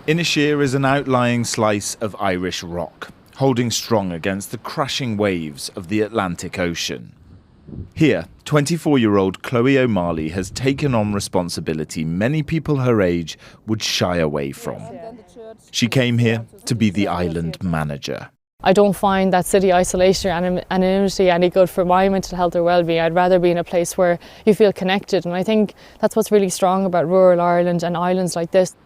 Inisheer is an outlying slice of Irish rock, holding strong against the crashing waves of the Atlantic Ocean. Here, 24-year-old Chloe O'Malley has taken on responsibility many people her age would shy away from. She came here to be the island manager. I don't find that city isolation and anonymity any good for my mental health or well-being. I'd rather be in a place where you feel connected, and I think that's what's really strong about rural Ireland and islands like this.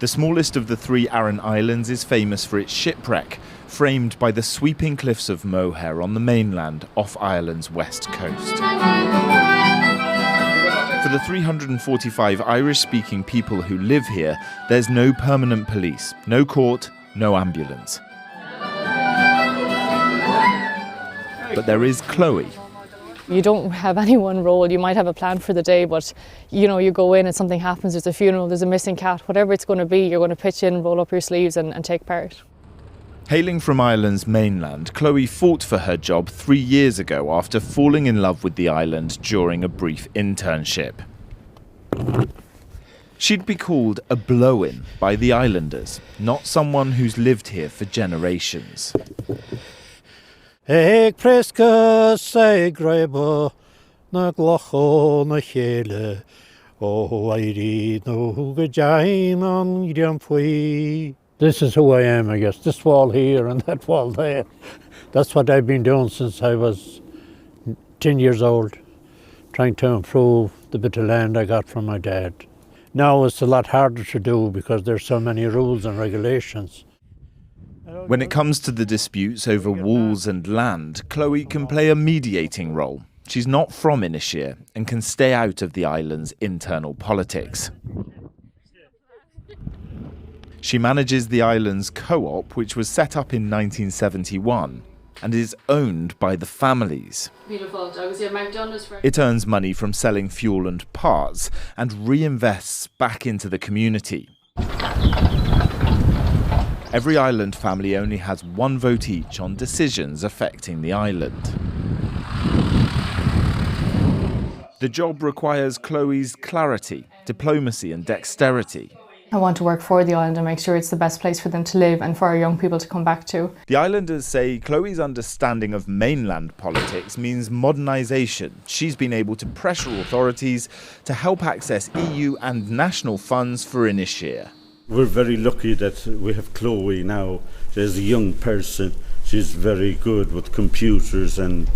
The smallest of the three Aran Islands is famous for its shipwreck, framed by the sweeping cliffs of Moher on the mainland off Ireland's west coast. For the 345 Irish-speaking people who live here, there's no permanent police, no court, no ambulance. But there is Chloe. You don't have any one role. You might have a plan for the day, but you go in and something happens, there's a funeral, there's a missing cat, whatever it's going to be, you're going to pitch in, roll up your sleeves and take part. Hailing from Ireland's mainland, Chloe fought for her job 3 years ago after falling in love with the island during a brief internship. She'd be called a blow-in by the islanders, not someone who's lived here for generations. Eg presca se grebo na glocho na chele o I no vajain on Idiampui. This is who I am, I guess. This wall here and that wall there. That's what I've been doing since I was 10 years old, trying to improve the bit of land I got from my dad. Now it's a lot harder to do because there's so many rules and regulations. When it comes to the disputes over walls and land, Chloe can play a mediating role. She's not from Inisheer and can stay out of the island's internal politics. She manages the island's co-op, which was set up in 1971 and is owned by the families. It earns money from selling fuel and parts and reinvests back into the community. Every island family only has one vote each on decisions affecting the island. The job requires Chloe's clarity, diplomacy and dexterity. I want to work for the island and make sure it's the best place for them to live and for our young people to come back to. The islanders say Chloe's understanding of mainland politics means modernisation. She's been able to pressure authorities to help access EU and national funds for Inisheer. We're very lucky that we have Chloe now. She's a young person. She's very good with computers and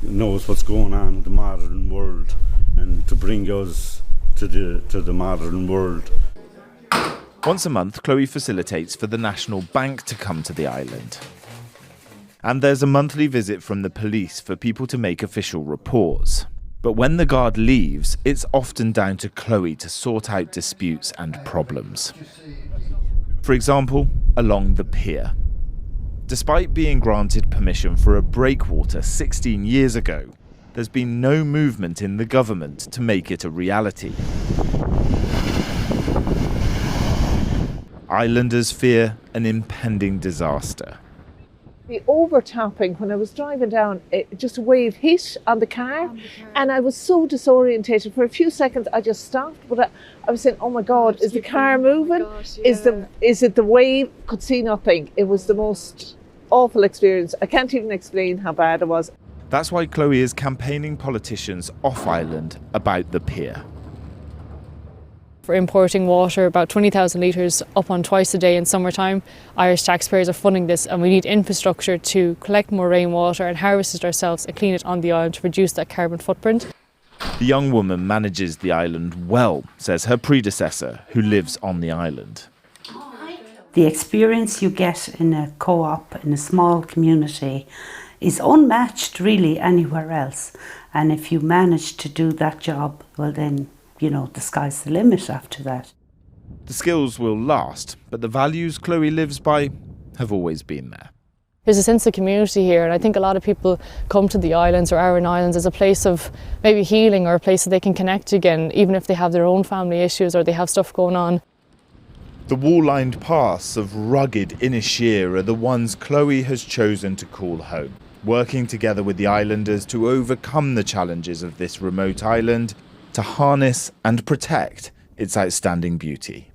knows what's going on in the modern world, and to bring us to the modern world. Once a month, Chloe facilitates for the National Bank to come to the island. And there's a monthly visit from the police for people to make official reports. But when the guard leaves, it's often down to Chloe to sort out disputes and problems. For example, along the pier. Despite being granted permission for a breakwater 16 years ago, there's been no movement in the government to make it a reality. Islanders fear an impending disaster. The overtopping, when I was driving down, just a wave hit on the car, and I was so disorientated. For a few seconds I just stopped, but I was saying, oh my God, is the car moving? Is it the wave? Could see nothing. It was the most awful experience. I can't even explain how bad it was. That's why Chloe is campaigning politicians off island about the pier. For importing water, about 20,000 litres up on twice a day in summertime. Irish taxpayers are funding this, and we need infrastructure to collect more rainwater and harvest it ourselves and clean it on the island to reduce that carbon footprint. The young woman manages the island well, says her predecessor, who lives on the island. The experience you get in a co-op, in a small community, is unmatched really anywhere else. And if you manage to do that job, well then, the sky's the limit after that. The skills will last, but the values Chloe lives by have always been there. There's a sense of community here, and I think a lot of people come to the islands or Aran Islands as a place of maybe healing, or a place that they can connect again, even if they have their own family issues or they have stuff going on. The wall-lined paths of rugged Inisheer are the ones Chloe has chosen to call home, working together with the islanders to overcome the challenges of this remote island, to harness and protect its outstanding beauty.